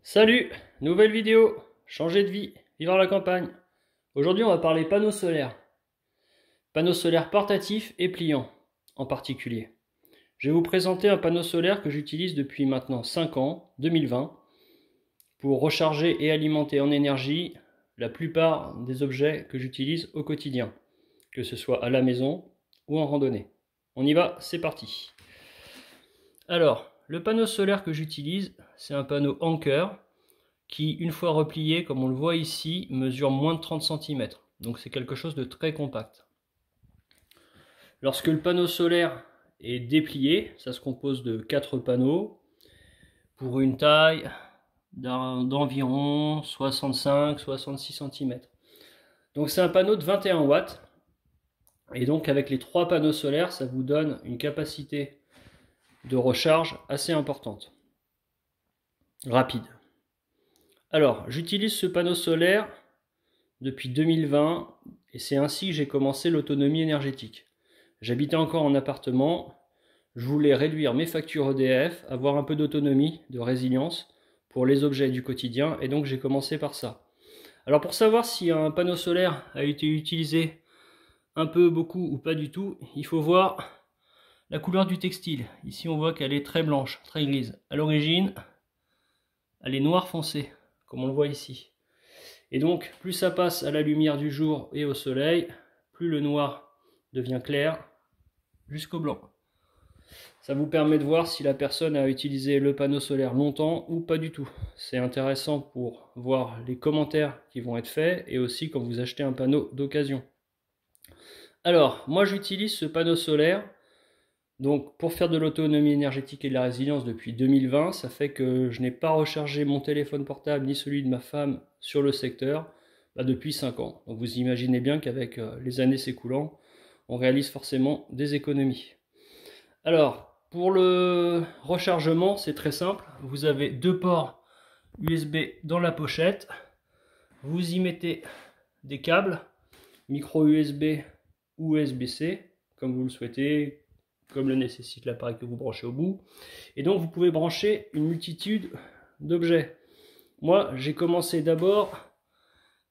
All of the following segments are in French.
Salut, nouvelle vidéo, changer de vie, vivre à la campagne. Aujourd'hui on va parler panneaux solaires. Panneaux solaires portatifs et pliants en particulier. Je vais vous présenter un panneau solaire que j'utilise depuis maintenant 5 ans, 2020, pour recharger et alimenter en énergie la plupart des objets que j'utilise au quotidien, que ce soit à la maison ou en randonnée. On y va, c'est parti. Alors, le panneau solaire que j'utilise, c'est un panneau Anker qui, une fois replié, comme on le voit ici, mesure moins de 30 cm. Donc c'est quelque chose de très compact. Lorsque le panneau solaire est déplié, ça se compose de 4 panneaux pour une taille d'environ 65-66 cm. Donc c'est un panneau de 21 watts. Et donc avec les 3 panneaux solaires, ça vous donne une capacité de recharge assez importante. Rapide. Alors, j'utilise ce panneau solaire depuis 2020 et c'est ainsi que j'ai commencé l'autonomie énergétique. J'habitais encore en appartement, je voulais réduire mes factures EDF, avoir un peu d'autonomie, de résilience pour les objets du quotidien et donc j'ai commencé par ça. Alors pour savoir si un panneau solaire a été utilisé un peu, beaucoup ou pas du tout, il faut voir la couleur du textile. Ici on voit qu'elle est très blanche, très grise. À l'origine, elle est noire foncé, comme on le voit ici. Et donc, plus ça passe à la lumière du jour et au soleil, plus le noir devient clair jusqu'au blanc. Ça vous permet de voir si la personne a utilisé le panneau solaire longtemps ou pas du tout. C'est intéressant pour voir les commentaires qui vont être faits et aussi quand vous achetez un panneau d'occasion. Alors, moi j'utilise ce panneau solaire donc pour faire de l'autonomie énergétique et de la résilience depuis 2020, ça fait que je n'ai pas rechargé mon téléphone portable ni celui de ma femme sur le secteur depuis 5 ans. Donc vous imaginez bien qu'avec les années s'écoulant, on réalise forcément des économies. Alors, pour le rechargement, c'est très simple. Vous avez 2 ports USB dans la pochette. Vous y mettez des câbles, micro USB ou USB-C, comme vous le souhaitez, comme le nécessite l'appareil que vous branchez au bout. Et donc vous pouvez brancher une multitude d'objets. Moi j'ai commencé d'abord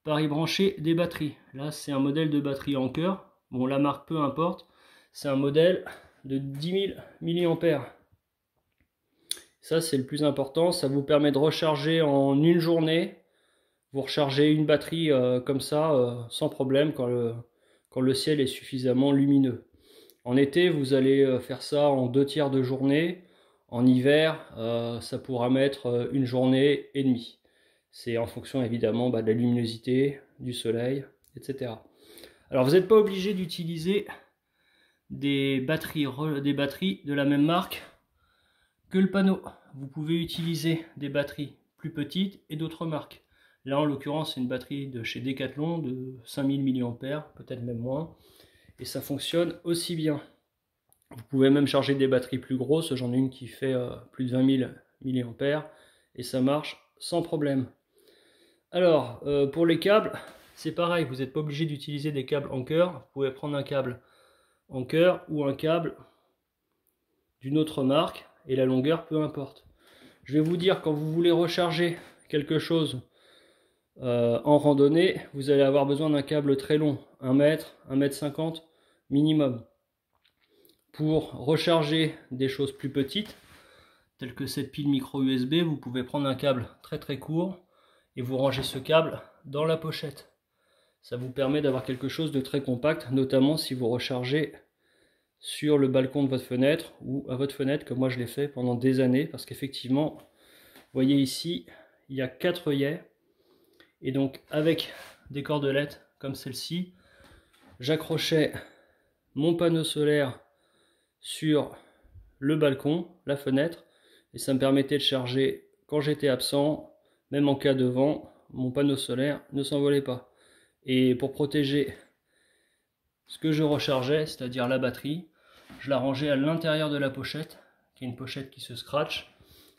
par y brancher des batteries. Là c'est un modèle de batterie Anker. Bon, la marque peu importe. C'est un modèle de 10 000 mAh. Ça c'est le plus important. Ça vous permet de recharger en une journée. Vous rechargez une batterie comme ça sans problème quand le ciel est suffisamment lumineux. En été, vous allez faire ça en 2/3 de journée. En hiver, ça pourra mettre une journée et demie. C'est en fonction évidemment de la luminosité, du soleil, etc. Alors vous n'êtes pas obligé d'utiliser des batteries de la même marque que le panneau. Vous pouvez utiliser des batteries plus petites et d'autres marques. Là en l'occurrence c'est une batterie de chez Decathlon de 5000 mAh, peut-être même moins. Et ça fonctionne aussi bien. Vous pouvez même charger des batteries plus grosses, j'en ai une qui fait plus de 20 000 mAh et ça marche sans problème. Alors, pour les câbles, c'est pareil, vous n'êtes pas obligé d'utiliser des câbles Anker, vous pouvez prendre un câble Anker ou un câble d'une autre marque et la longueur peu importe. Je vais vous dire, quand vous voulez recharger quelque chose en randonnée, vous allez avoir besoin d'un câble très long, 1 mètre, 1,50 m minimum. Pour recharger des choses plus petites, telles que cette pile micro USB, vous pouvez prendre un câble très très court et vous rangez ce câble dans la pochette. Ça vous permet d'avoir quelque chose de très compact, notamment si vous rechargez sur le balcon de votre fenêtre ou à votre fenêtre, comme moi je l'ai fait pendant des années, parce qu'effectivement, vous voyez ici, il y a 4 œillets. Et donc avec des cordelettes comme celle-ci, j'accrochais mon panneau solaire sur le balcon, la fenêtre, et ça me permettait de charger quand j'étais absent, même en cas de vent, mon panneau solaire ne s'envolait pas. Et pour protéger ce que je rechargeais, c'est-à-dire la batterie, je la rangeais à l'intérieur de la pochette, qui est une pochette qui se scratch,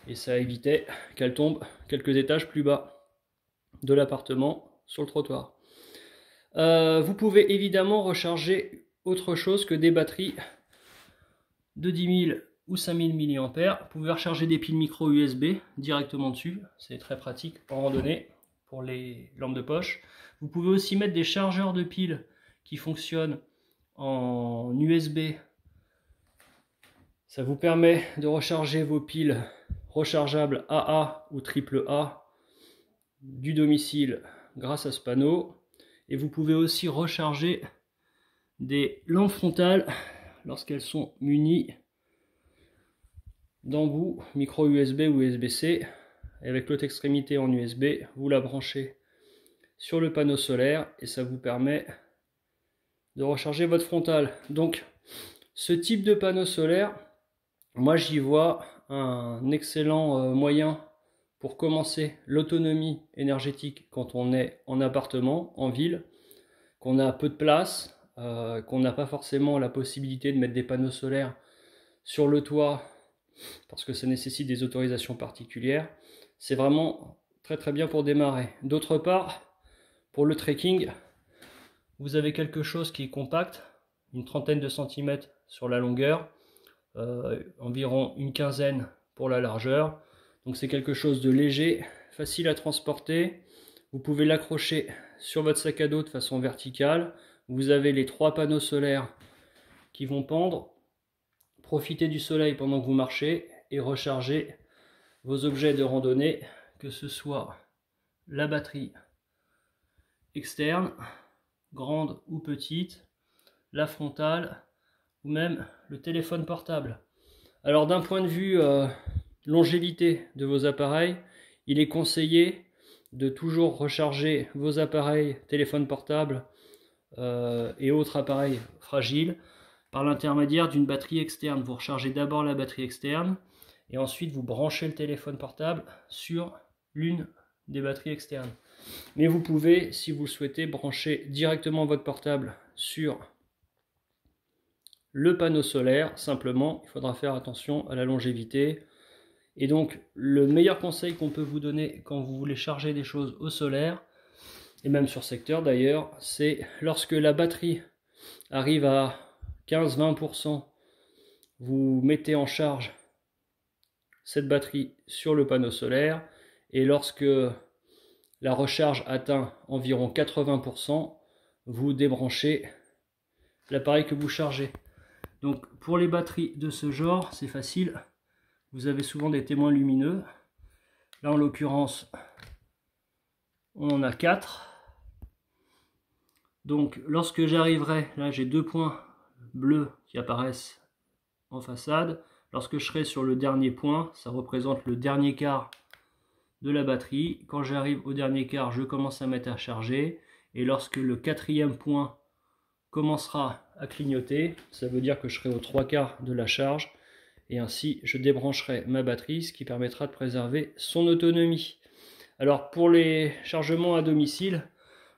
et ça évitait qu'elle tombe quelques étages plus bas de l'appartement sur le trottoir. Vous pouvez évidemment recharger autre chose que des batteries de 10 000 ou 5000 mAh. Vous pouvez recharger des piles micro USB directement dessus, c'est très pratique en randonnée pour les lampes de poche. Vous pouvez aussi mettre des chargeurs de piles qui fonctionnent en USB. Ça vous permet de recharger vos piles rechargeables AA ou AAA du domicile grâce à ce panneau. Et vous pouvez aussi recharger des lampes frontales lorsqu'elles sont munies d'embouts micro USB ou USB-C. Avec l'autre extrémité en USB, vous la branchez sur le panneau solaire et ça vous permet de recharger votre frontale. Donc ce type de panneau solaire, moi j'y vois un excellent moyen pour commencer l'autonomie énergétique quand on est en appartement, en ville, qu'on a peu de place, qu'on n'a pas forcément la possibilité de mettre des panneaux solaires sur le toit parce que ça nécessite des autorisations particulières. C'est vraiment très bien pour démarrer. D'autre part, pour le trekking, vous avez quelque chose qui est compact, une trentaine de centimètres sur la longueur, environ une quinzaine pour la largeur. Donc c'est quelque chose de léger, facile à transporter. Vous pouvez l'accrocher sur votre sac à dos de façon verticale. Vous avez les 3 panneaux solaires qui vont pendre. Profitez du soleil pendant que vous marchez et rechargez vos objets de randonnée, que ce soit la batterie externe, grande ou petite, la frontale ou même le téléphone portable. Alors d'un point de vue longévité de vos appareils, il est conseillé de toujours recharger vos appareils téléphone portable et autres appareils fragiles par l'intermédiaire d'une batterie externe. Vous rechargez d'abord la batterie externe et ensuite vous branchez le téléphone portable sur l'une des batteries externes. Mais vous pouvez, si vous le souhaitez, brancher directement votre portable sur le panneau solaire. Simplement, il faudra faire attention à la longévité. Et donc, le meilleur conseil qu'on peut vous donner quand vous voulez charger des choses au solaire, et même sur secteur d'ailleurs, c'est lorsque la batterie arrive à 15-20%, vous mettez en charge cette batterie sur le panneau solaire, et lorsque la recharge atteint environ 80%, vous débranchez l'appareil que vous chargez. Donc pour les batteries de ce genre, c'est facile. Vous avez souvent des témoins lumineux. Là en l'occurrence, on en a 4. Donc lorsque j'arriverai, là j'ai 2 points bleus qui apparaissent en façade. Lorsque je serai sur le dernier point, ça représente le dernier quart de la batterie. Quand j'arrive au dernier quart, je commence à mettre à charger. Et lorsque le 4e point commencera à clignoter, ça veut dire que je serai aux 3 quarts de la charge. Et ainsi, je débrancherai ma batterie, ce qui permettra de préserver son autonomie. Alors pour les chargements à domicile,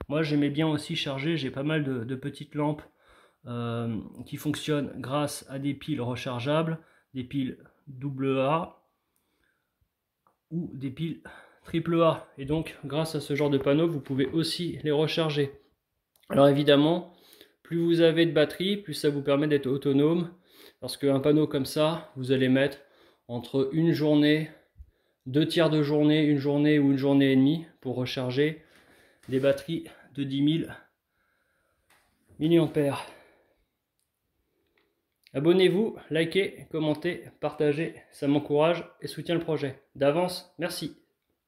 moi j'aimais bien aussi charger, j'ai pas mal de petites lampes qui fonctionnent grâce à des piles rechargeables, des piles AA ou des piles AAA. Et donc grâce à ce genre de panneaux, vous pouvez aussi les recharger. Alors évidemment, plus vous avez de batterie, plus ça vous permet d'être autonome. Parce qu'un panneau comme ça, vous allez mettre entre une journée, 2 tiers de journée, une journée ou une journée et demie pour recharger des batteries de 10 000 mAh. Abonnez-vous, likez, commentez, partagez, ça m'encourage et soutient le projet. D'avance, merci.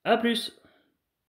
A plus!